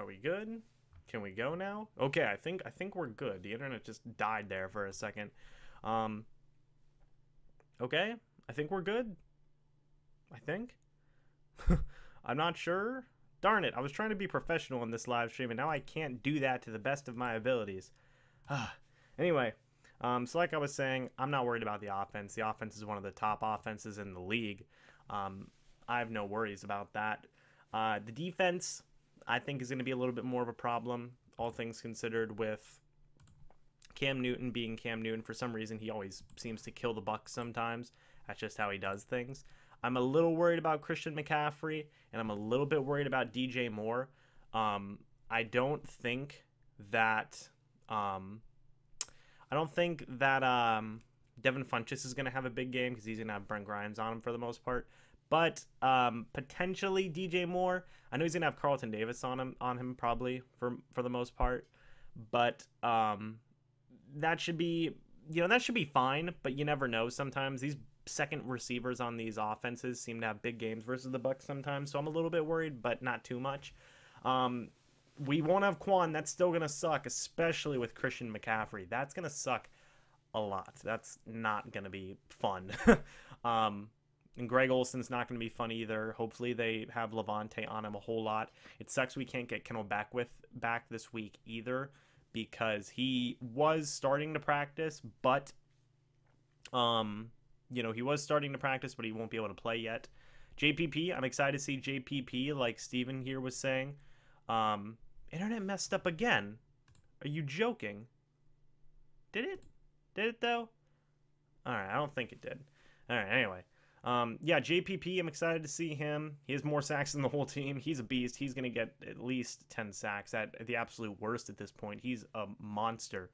we good? Can we go now? Okay, I think we're good. The internet just died there for a second. Um, okay, I think we're good. I think. I'm not sure. Darn it, I was trying to be professional in this live stream, and now I can't do that to the best of my abilities. Anyway, so like I was saying, I'm not worried about the offense. The offense is one of the top offenses in the league. I have no worries about that. The defense, I think, is going to be a little bit more of a problem, all things considered, with Cam Newton being Cam Newton. For some reason, he always seems to kill the Bucs sometimes. That's just how he does things. I'm a little worried about Christian McCaffrey, and I'm a little bit worried about DJ Moore. I don't think that Devin Funchess is going to have a big game because he's going to have Brent Grimes on him for the most part. But potentially DJ Moore. I know he's going to have Carlton Davis on him probably for the most part. But that should be fine. But you never know. Sometimes these second receivers on these offenses seem to have big games versus the Bucs sometimes. So I'm a little bit worried, but not too much. We won't have Quan. That's still going to suck, especially with Christian McCaffrey. That's going to suck a lot. That's not going to be fun. And Greg Olson's not going to be fun either. Hopefully they have Levante on him a whole lot. It sucks we can't get Kendall back this week either, because he was starting to practice, but he was starting to practice, but he won't be able to play yet. JPP, I'm excited to see JPP, like Steven here was saying. Internet messed up again. Are you joking? Did it? Did it though? Alright, I don't think it did. Alright, anyway. Yeah, JPP, I'm excited to see him. He has more sacks than the whole team. He's a beast. He's going to get at least 10 sacks at the absolute worst at this point. He's a monster.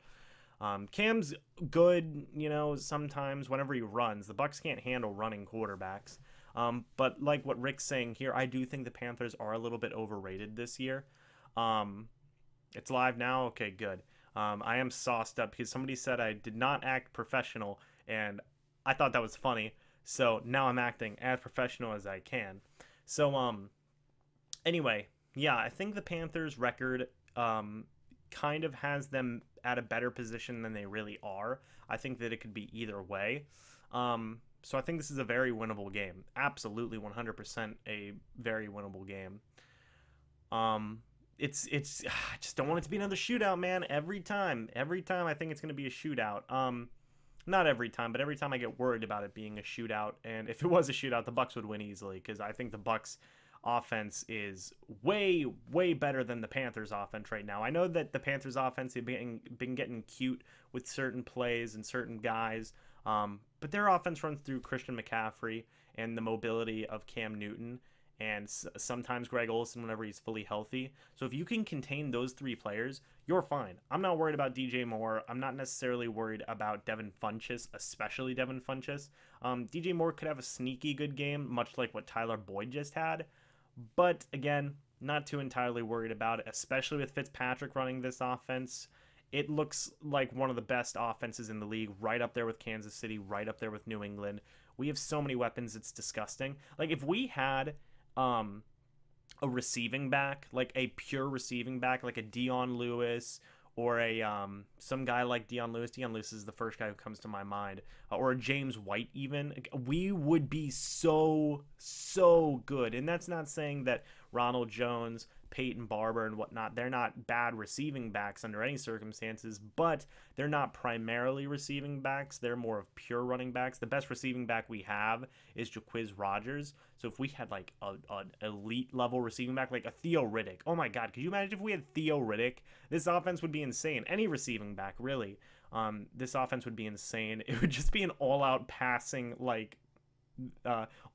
Cam's good, sometimes whenever he runs. The Bucs can't handle running quarterbacks. But like what Rick's saying here, I do think the Panthers are a little bit overrated this year. It's live now? Okay, good. I am sauced up because somebody said I did not act professional, and I thought that was funny. So now I'm acting as professional as I can. So, anyway, yeah, I think the Panthers' record kind of has them at a better position than they really are. I think that it could be either way. So I think this is a very winnable game. Absolutely 100% a very winnable game. I just don't want it to be another shootout, man. Every time I think it's going to be a shootout. Not every time, but every time I get worried about it being a shootout. And if it was a shootout, the Bucs would win easily, because I think the Bucs offense is way, way better than the Panthers offense right now. I know that the Panthers offense has been getting cute with certain plays and certain guys, but their offense runs through Christian McCaffrey and the mobility of Cam Newton, and sometimes Greg Olsen whenever he's fully healthy. So if you can contain those three players, you're fine. I'm not worried about DJ Moore. I'm not necessarily worried about Devin Funchess, especially Devin Funchess. DJ Moore could have a sneaky good game, much like what Tyler Boyd just had. But again, not too entirely worried about it, especially with Fitzpatrick running this offense. It looks like one of the best offenses in the league, right up there with Kansas City, right up there with New England. We have so many weapons, it's disgusting. Like, if we had a receiving back, like a pure receiving back, like a Dion Lewis or a some guy like Dion Lewis. Dion Lewis is the first guy who comes to my mind, or a James White even. We would be so good. And that's not saying that Ronald Jones, Peyton Barber, and whatnot, they're not bad receiving backs under any circumstances, but they're not primarily receiving backs. They're more of pure running backs. The best receiving back we have is Jaquiz Rogers. So if we had like an elite level receiving back, like a Theo Riddick, oh my God, could you imagine if we had Theo Riddick? This offense would be insane. Any receiving back, really. This offense would be insane. It would just be an all-out passing, like,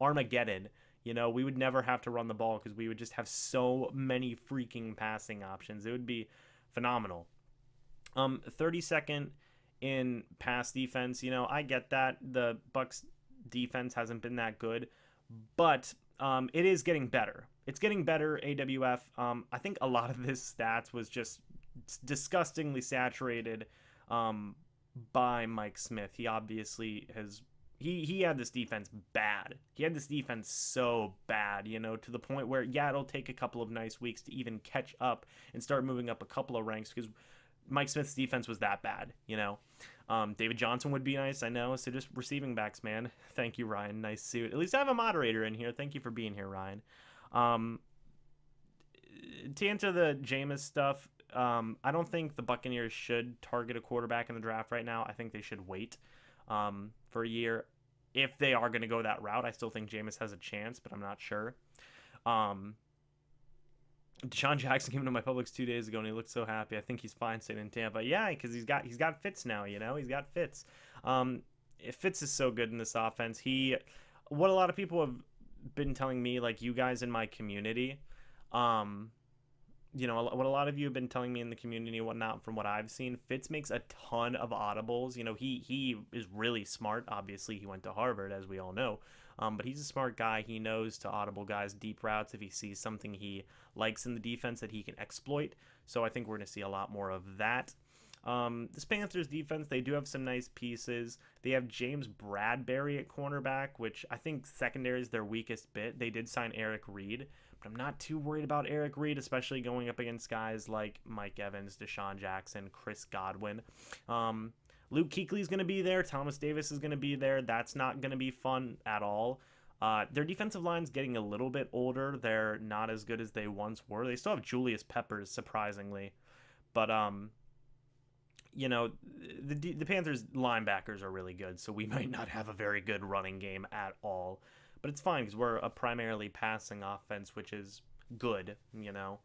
Armageddon. We would never have to run the ball because we would just have so many freaking passing options. It would be phenomenal. 32nd in pass defense. I get that the Bucs defense hasn't been that good, but it is getting better. It's getting better, AWF. I think a lot of this stats was just disgustingly saturated by Mike Smith. He obviously has he had this defense bad. He had this defense so bad, you know, to the point where, yeah, it'll take a couple of nice weeks to even catch up and start moving up a couple of ranks because Mike Smith's defense was that bad, you know. David Johnson would be nice, I know. So just receiving backs, man. Thank you, Ryan. Nice suit. At least I have a moderator in here. Thank you for being here, Ryan. To answer the Jameis stuff, I don't think the Buccaneers should target a quarterback in the draft right now. I think they should wait for a year. If they are going to go that route, I still think Jameis has a chance, but I'm not sure. Deshaun Jackson came into my Publix 2 days ago, and he looked so happy. I think he's fine staying in Tampa. Yeah, because he's got Fitz now. You know, he's got Fitz. Fitz is so good in this offense. What a lot of people have been telling me, like you guys in my community, you know, what a lot of you have been telling me in the community and whatnot, from what I've seen, Fitz makes a ton of audibles. You know, he is really smart. Obviously, he went to Harvard, as we all know. But he's a smart guy. He knows to audible guys deep routes if he sees something he likes in the defense that he can exploit. So I think we're going to see a lot more of that. This Panthers defense, they do have some nice pieces. They have James Bradbury at cornerback, which I think secondary is their weakest bit. They did sign Eric Reed, but I'm not too worried about Eric Reed, especially going up against guys like Mike Evans, Deshaun Jackson, Chris Godwin. Luke Kuechly's going to be there. Thomas Davis is going to be there. That's not going to be fun at all. Their defensive line's getting a little bit older. They're not as good as they once were. They still have Julius Peppers, surprisingly. But, you know, the Panthers linebackers are really good, so we might not have a very good running game at all. But it's fine because we're a primarily passing offense, which is good, you know.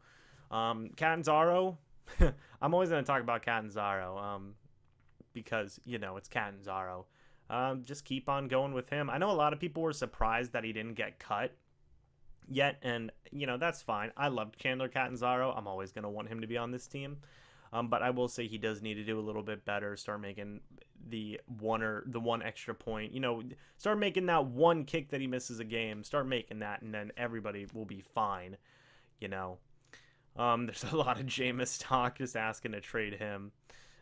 Catanzaro, I'm always going to talk about Catanzaro because, you know, it's Catanzaro. Just keep on going with him. I know a lot of people were surprised that he didn't get cut yet, and, you know, that's fine. I loved Chandler Catanzaro. I'm always going to want him to be on this team. But I will say he does need to do a little bit better, start making the one extra point. You know, start making that one kick that he misses a game. Start making that, and then everybody will be fine, you know. There's a lot of Jameis talk, just asking to trade him.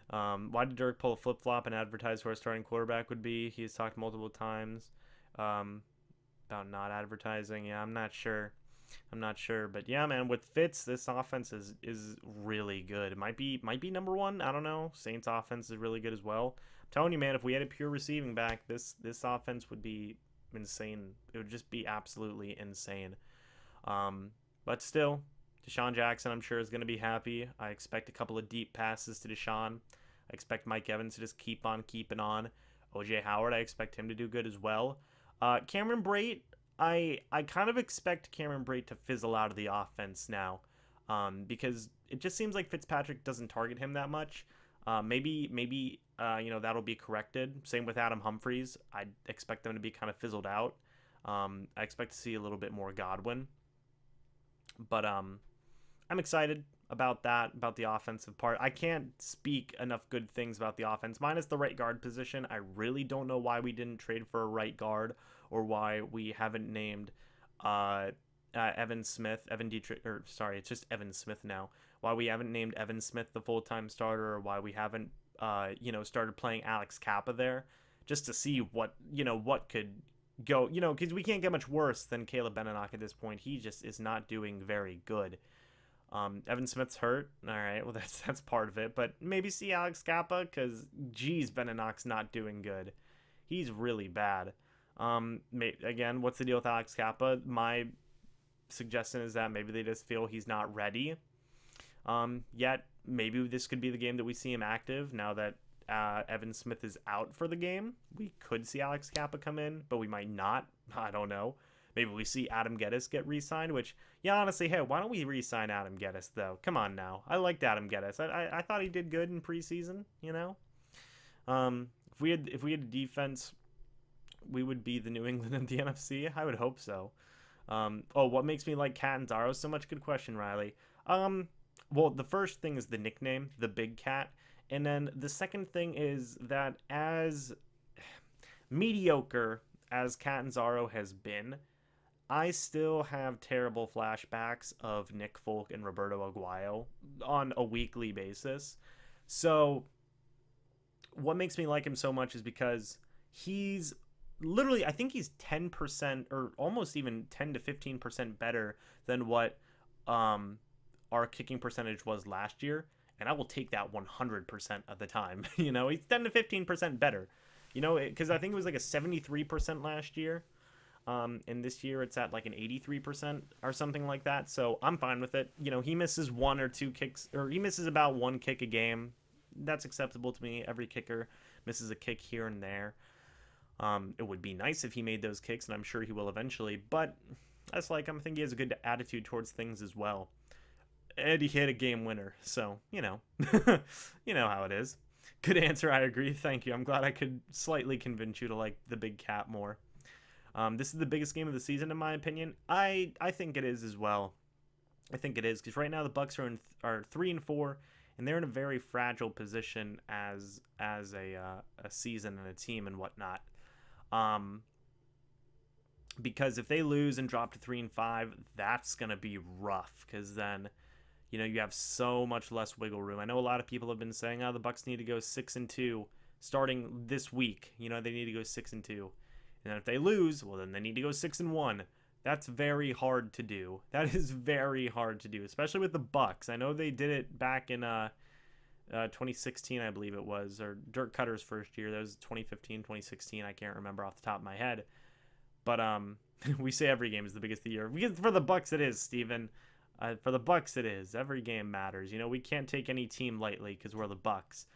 Why did Dirk pull a flip-flop and advertise who our starting quarterback would be? He's talked multiple times about not advertising. Yeah, I'm not sure. But yeah, man, with Fitz, this offense is really good. It might be number one. I don't know. Saints offense is really good as well. I'm telling you, man, if we had a pure receiving back, this offense would be insane. It would just be absolutely insane. But still, Deshaun Jackson, I'm sure, is going to be happy. I expect a couple of deep passes to Deshaun. I expect Mike Evans to just keep on keeping on. OJ Howard, I expect him to do good as well. Cameron Brate, I kind of expect Cameron Brate to fizzle out of the offense now, because it just seems like Fitzpatrick doesn't target him that much. Maybe you know, that'll be corrected. Same with Adam Humphries. I expect them to be kind of fizzled out. I expect to see a little bit more Godwin, but I'm excited about that, about the offensive part. I can't speak enough good things about the offense, minus the right guard position. I really don't know why we didn't trade for a right guard, or why we haven't named Evan Smith, it's just Evan Smith now. Why we haven't named Evan Smith the full-time starter, or why we haven't, you know, started playing Alex Kappa there, just to see what could go, you know, because we can't get much worse than Caleb Benenoch at this point. He just is not doing very good. Evan Smith's hurt. All right, well, that's part of it. But maybe see Alex Kappa, because, geez, Benenoch's not doing good. He's really bad. Again, what's the deal with Alex Kappa? My suggestion is that maybe they just feel he's not ready. Yet, maybe this could be the game that we see him active now that Evan Smith is out for the game. We could see Alex Kappa come in, but we might not. I don't know. Maybe we see Adam Geddes get re-signed, which, yeah, honestly, hey, why don't we re-sign Adam Geddes, though? Come on now. I liked Adam Geddes. I thought he did good in preseason, you know? If we had a defense, we would be the New England of the NFC. I would hope so. What makes me like Catanzaro so much? Good question, Riley. Well, the first thing is the nickname, the Big Cat. And then the second thing is that as mediocre as Catanzaro has been, I still have terrible flashbacks of Nick Folk and Roberto Aguayo on a weekly basis. So what makes me like him so much is because he's literally, I think he's 10% or almost even 10 to 15% better than what our kicking percentage was last year. And I will take that 100% of the time. You know, he's 10 to 15% better. You know, because I think it was like a 73% last year. And this year it's at like an 83% or something like that. So I'm fine with it. You know, he misses one or two kicks, or he misses about one kick a game. That's acceptable to me. Every kicker misses a kick here and there. It would be nice if he made those kicks, and I'm sure he will eventually. But that's like, I think he has a good attitude towards things as well. And he hit a game winner, so you know, you know how it is. Good answer. I agree. Thank you. I'm glad I could slightly convince you to like the big cat more. This is the biggest game of the season, in my opinion. I think it is as well. I think it is because right now the Bucs are 3-4, and they're in a very fragile position as a season and a team and whatnot. Because if they lose and drop to 3-5, that's gonna be rough. Because then, you know, you have so much less wiggle room. I know a lot of people have been saying, "Oh, the Bucs need to go 6-2 starting this week." You know, they need to go 6-2. And then if they lose, well, then they need to go 6-1. That's very hard to do. That is very hard to do, especially with the Bucs. I know they did it back in 2016, I believe it was, or Dirk Cutter's first year. That was 2015, 2016. I can't remember off the top of my head. But we say every game is the biggest of the year. Because for the Bucs, it is, Steven. For the Bucs, it is. Every game matters. You know, we can't take any team lightly because we're the Bucs.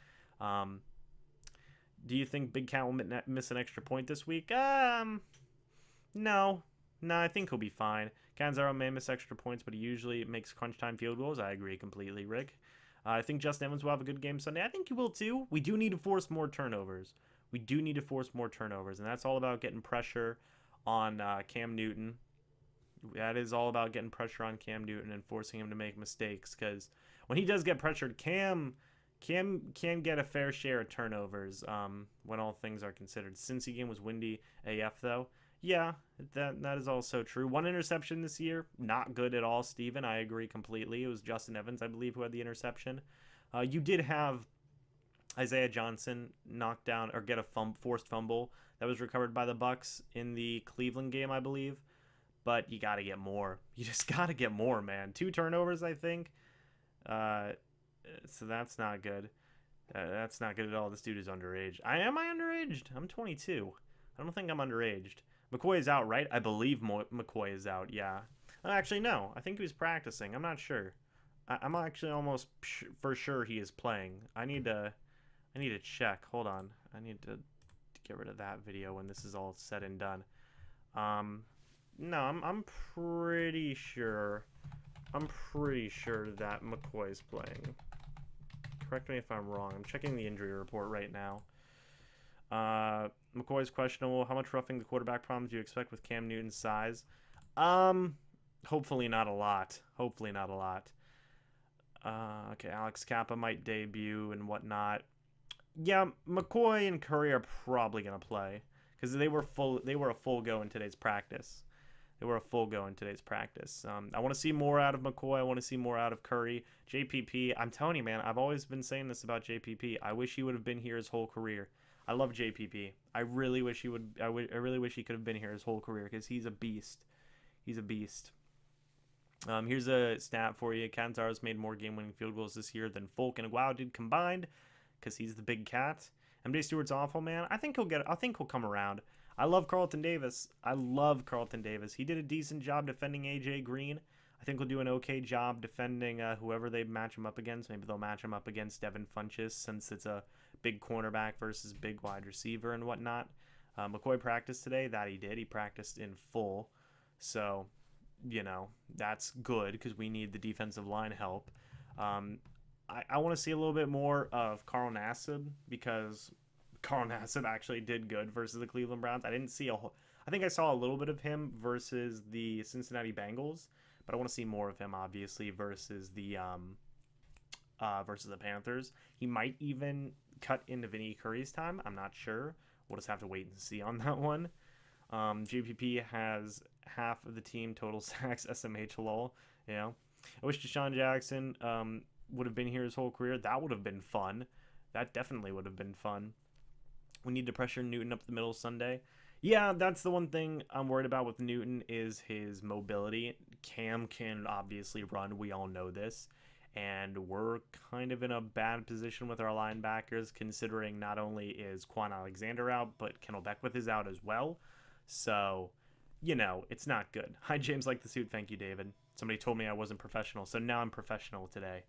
Do you think Big Cat will miss an extra point this week? No. I think he'll be fine. Canzaro may miss extra points, but he usually makes crunch time field goals. I agree completely, Rick. I think Justin Evans will have a good game Sunday. I think he will too. We do need to force more turnovers. And that's all about getting pressure on Cam Newton. That is all about getting pressure on Cam Newton and forcing him to make mistakes, because when he does get pressured, Cam can get a fair share of turnovers when all things are considered. Cincy game was windy AF though. Yeah, that is also true. One interception this year, not good at all, Steven. I agree completely. It was Justin Evans, I believe, who had the interception. You did have Isaiah Johnson knock down or get a forced fumble that was recovered by the Bucs in the Cleveland game, I believe. But you got to get more. You just got to get more, man. 2 turnovers, I think. So that's not good. That's not good at all. This dude is underage. Am I underaged? I'm 22. I don't think I'm underaged. McCoy is out, right? I believe McCoy is out, yeah. Actually, no. I think he was practicing. I'm not sure. I'm actually almost for sure he is playing. I need to check. Hold on. I need to get rid of that video when this is all said and done. No, I'm pretty sure. I'm pretty sure that McCoy is playing. Correct me if I'm wrong. I'm checking the injury report right now. McCoy's questionable. How much roughing the quarterback problems do you expect with Cam Newton's size? Hopefully not a lot. Okay, Alex Kappa might debut and whatnot. Yeah, McCoy and Curry are probably gonna play because they were a full go in today's practice. I want to see more out of McCoy. I want to see more out of Curry. JPP, I'm telling you, man, I've always been saying this about JPP. I wish he would have been here his whole career. I love JPP. I really wish he would. I really wish he could have been here his whole career because he's a beast. He's a beast. Here's a stat for you. Canzaro's made more game-winning field goals this year than Folk and Aguado did combined because he's the big cat. MJ Stewart's awful, man. I think he'll come around. I love Carlton Davis. He did a decent job defending AJ Green. I think he'll do an okay job defending whoever they match him up against. Maybe they'll match him up against Devin Funchess since it's a big cornerback versus big wide receiver and whatnot. McCoy practiced today. That he did. He practiced in full. So, you know, that's good because we need the defensive line help. I want to see a little bit more of Carl Nassib because Carl Nassib actually did good versus the Cleveland Browns. I think I saw a little bit of him versus the Cincinnati Bengals, but I want to see more of him obviously versus the Panthers. He might even cut into Vinny Curry's time. I'm not sure. We'll just have to wait and see on that one. JPP has half of the team total sacks. SMH lol. You know, I wish Deshaun Jackson would have been here his whole career. That would have been fun. That definitely would have been fun. We need to pressure Newton up the middle Sunday. Yeah, that's the one thing I'm worried about with Newton is his mobility. Cam can obviously run. We all know this. And we're kind of in a bad position with our linebackers, considering not only is Quan Alexander out, but Kendall Beckwith is out as well. So, it's not good. Hi, James, like the suit. Thank you, David. Somebody told me I wasn't professional, so now I'm professional today.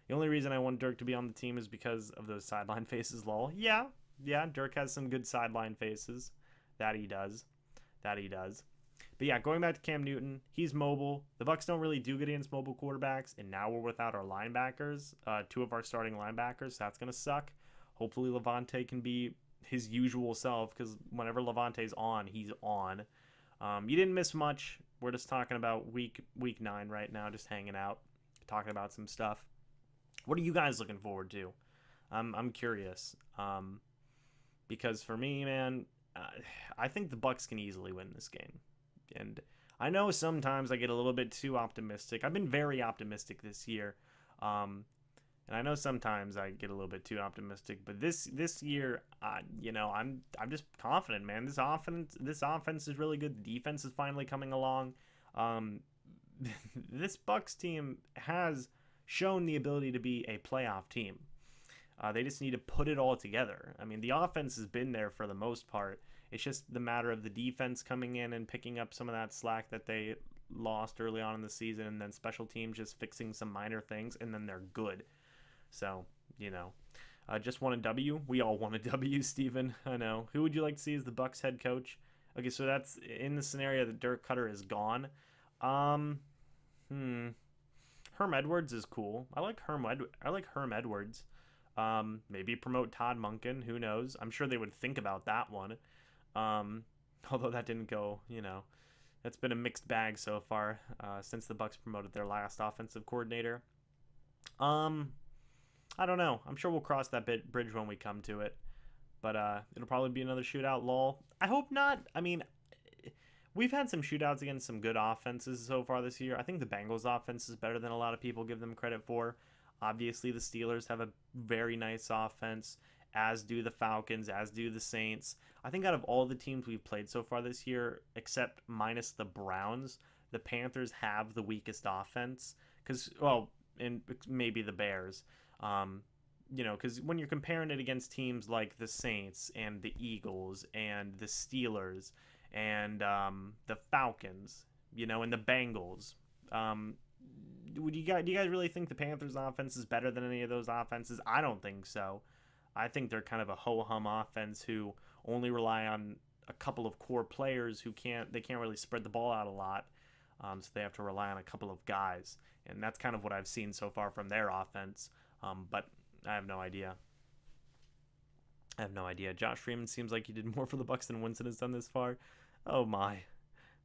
The only reason I want Dirk to be on the team is because of those sideline faces, lol. Yeah, Dirk has some good sideline faces. That he does. That he does. But yeah, going back to Cam Newton, he's mobile. The Bucs don't really do good against mobile quarterbacks, and now we're without our linebackers, two of our starting linebackers. So that's gonna suck. Hopefully Levante can be his usual self, because whenever Levante's on, he's on. You didn't miss much. We're just talking about week 9 right now, just hanging out, talking about some stuff. What are you guys looking forward to? I'm curious. Because for me, man, I think the Bucs can easily win this game. And I know sometimes I get a little bit too optimistic. I've been very optimistic this year. And I know sometimes I get a little bit too optimistic, but this year, I'm just confident, man. This offense is really good. The defense is finally coming along. This Bucs team has shown the ability to be a playoff team. They just need to put it all together. I mean, the offense has been there for the most part. It's just the matter of the defense coming in and picking up some of that slack that they lost early on in the season, and then special teams just fixing some minor things, and then they're good. So, just want a W. We all want a W, Steven. I know. Who would you like to see as the Bucs head coach? Okay, so that's in the scenario that Dirk Cutter is gone. Herm Edwards is cool. I like Herm Edwards. Maybe promote Todd Monken. Who knows? I'm sure they would think about that one. Although that didn't go, that's been a mixed bag so far since the Bucs promoted their last offensive coordinator. I don't know. I'm sure we'll cross that bridge when we come to it. But it'll probably be another shootout, lol. I hope not. I mean, we've had some shootouts against some good offenses so far this year. I think the Bengals offense is better than a lot of people give them credit for. Obviously, the Steelers have a very nice offense, as do the Falcons, as do the Saints. I think out of all the teams we've played so far this year, except minus the Browns, the Panthers have the weakest offense. And maybe the Bears. Because when you're comparing it against teams like the Saints and the Eagles and the Steelers and the Falcons, and the Bengals, do you guys really think the Panthers offense is better than any of those offenses? I don't think so. I think they're kind of a ho-hum offense who only rely on a couple of core players who can't really spread the ball out a lot. So they have to rely on a couple of guys. And that's kind of what I've seen so far from their offense. But I have no idea. Josh Freeman seems like he did more for the Bucs than Winston has done this far. Oh my.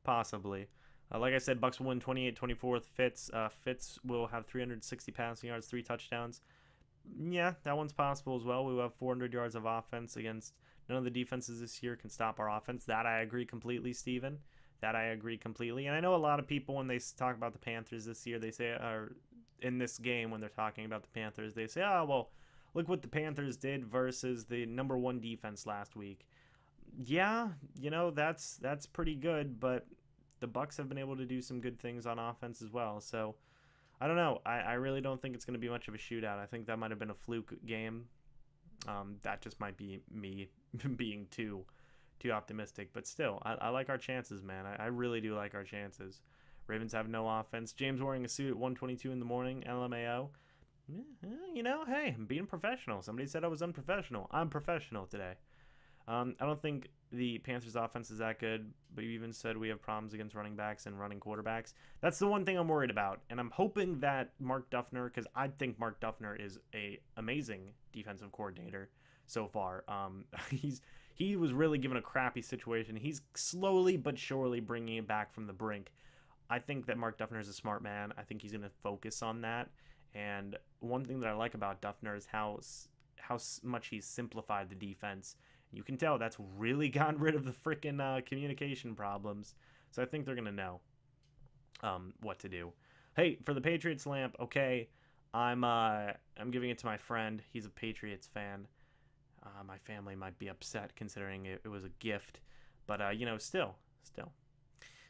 Possibly. Like I said, Bucs will win 28-24 with Fitz. Fitz will have 360 passing yards, 3 touchdowns. Yeah, that one's possible as well. We will have 400 yards of offense against none of the defenses this year can stop our offense. That I agree completely, Steven. That I agree completely. And I know a lot of people, when they talk about the Panthers this year, they say, or in this game, when they're talking about the Panthers, they say, oh, well, look what the Panthers did versus the number 1 defense last week. Yeah, that's pretty good, but the Bucs have been able to do some good things on offense as well. So I don't know. I really don't think it's going to be much of a shootout. I think that might have been a fluke game. That just might be me being too optimistic. But still, I like our chances, man. I really do like our chances. Ravens have no offense. James wearing a suit at 1:22 in the morning. LMAO. Hey, I'm being professional. Somebody said I was unprofessional. I'm professional today. I don't think the Panthers' offense is that good, but you even said we have problems against running backs and running quarterbacks. That's the one thing I'm worried about, and I'm hoping that Mark Duffner, because I think Mark Duffner is a amazing defensive coordinator so far. He was really given a crappy situation. He's slowly but surely bringing it back from the brink. I think that Mark Duffner is a smart man. I think he's going to focus on that. And one thing that I like about Duffner is how much he's simplified the defense. You can tell that's really gotten rid of the freaking communication problems. So I think they're going to know what to do. Hey, for the Patriots lamp, okay, I'm giving it to my friend. He's a Patriots fan. My family might be upset considering it was a gift. But you know, still.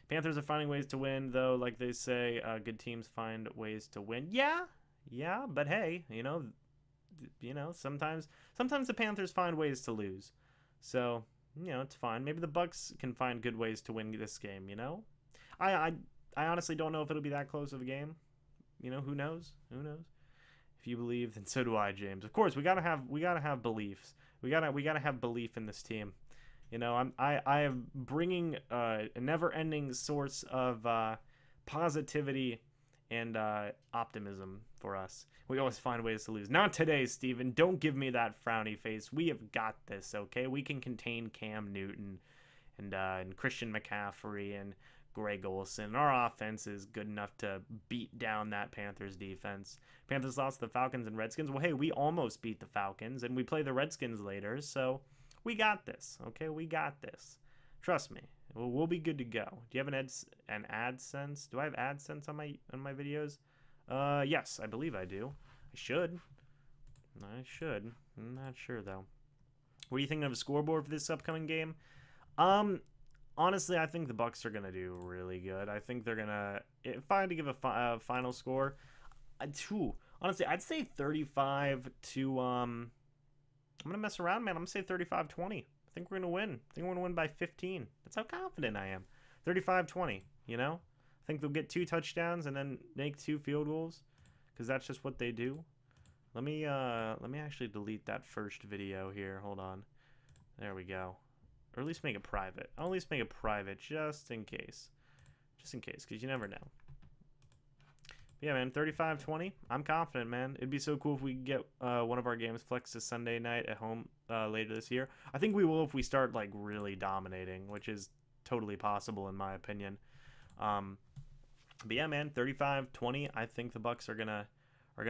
Panthers are finding ways to win, though. Like they say, good teams find ways to win. Yeah. But hey, you know, sometimes the Panthers find ways to lose. So you know, it's fine. Maybe the Bucks can find good ways to win this game. You know, I honestly don't know if it'll be that close of a game. You know, who knows? If you believe, then so do I, James. Of course, we gotta have beliefs. We gotta have belief in this team. You know, I am bringing a never-ending source of positivity and optimism for us. We always find ways to lose. Not today, Steven. Don't give me that frowny face. We have got this, okay? We can contain Cam Newton and Christian McCaffrey and Greg Olsen. Our offense is good enough to beat down that Panthers defense. Panthers lost to the Falcons and Redskins. Well, hey, we almost beat the Falcons, and we play the Redskins later, so we got this, okay? We got this. Trust me. We'll be good to go. Do you have an AdSense? Do I have AdSense on my videos? Yes, I believe I do. I should. I'm not sure though. What are you thinking of a scoreboard for this upcoming game? Honestly, I think the Bucks are gonna do really good. I think they're gonna. If I had to give a final score, honestly, I'd say 35 to I'm gonna mess around, man. I'm gonna say 35-20. I think we're gonna win. I think we're gonna win by 15. That's how confident I am. 35-20. You know, I think they'll get 2 touchdowns and then make 2 field goals, because that's just what they do. Let me actually delete that first video here. Hold on. There we go. Or at least make it private. I'll at least make it private just in case. Just in case, because you never know. But yeah, man, 35-20. I'm confident, man. It'd be so cool if we could get one of our games flexed to Sunday night at home later this year. I think we will if we start like really dominating, which is totally possible in my opinion. But yeah, man, 35-20. I think the Bucks are gonna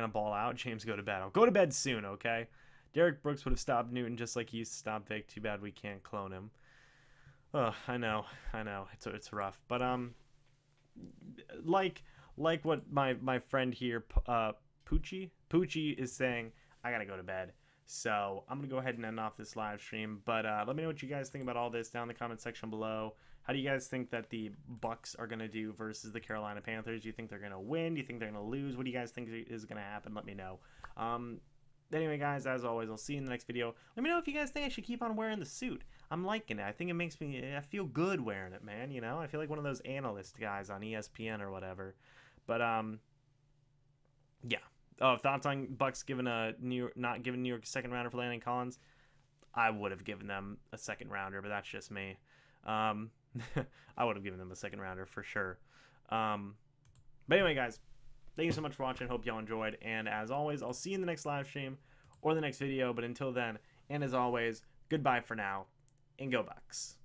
ball out. James, go to bed. I'll go to bed soon, okay? Derek Brooks would have stopped Newton just like he used to stop Vic. Too bad we can't clone him. Oh, I know. It's rough. But like what my friend here, Poochie is saying, I gotta go to bed. So I'm gonna go ahead and end off this live stream. But let me know what you guys think about all this down in the comment section below. How do you guys think that the Bucks are gonna do versus the Carolina Panthers? Do you think they're gonna win? Do you think they're gonna lose? What do you guys think is gonna happen? Let me know. Anyway, guys, as always, I'll see you in the next video. Let me know if you guys think I should keep on wearing the suit. I'm liking it. I think it makes me, I feel good wearing it, man, you know? I feel like one of those analyst guys on ESPN or whatever. But, yeah. Oh, thoughts on Bucks not giving New York a second rounder for Landon Collins? I would have given them a second rounder, but that's just me. I would have given them a second rounder for sure. But anyway, guys. Thank you so much for watching. Hope y'all enjoyed. And as always, I'll see you in the next live stream or the next video. But until then, and as always, goodbye for now, and go Bucks.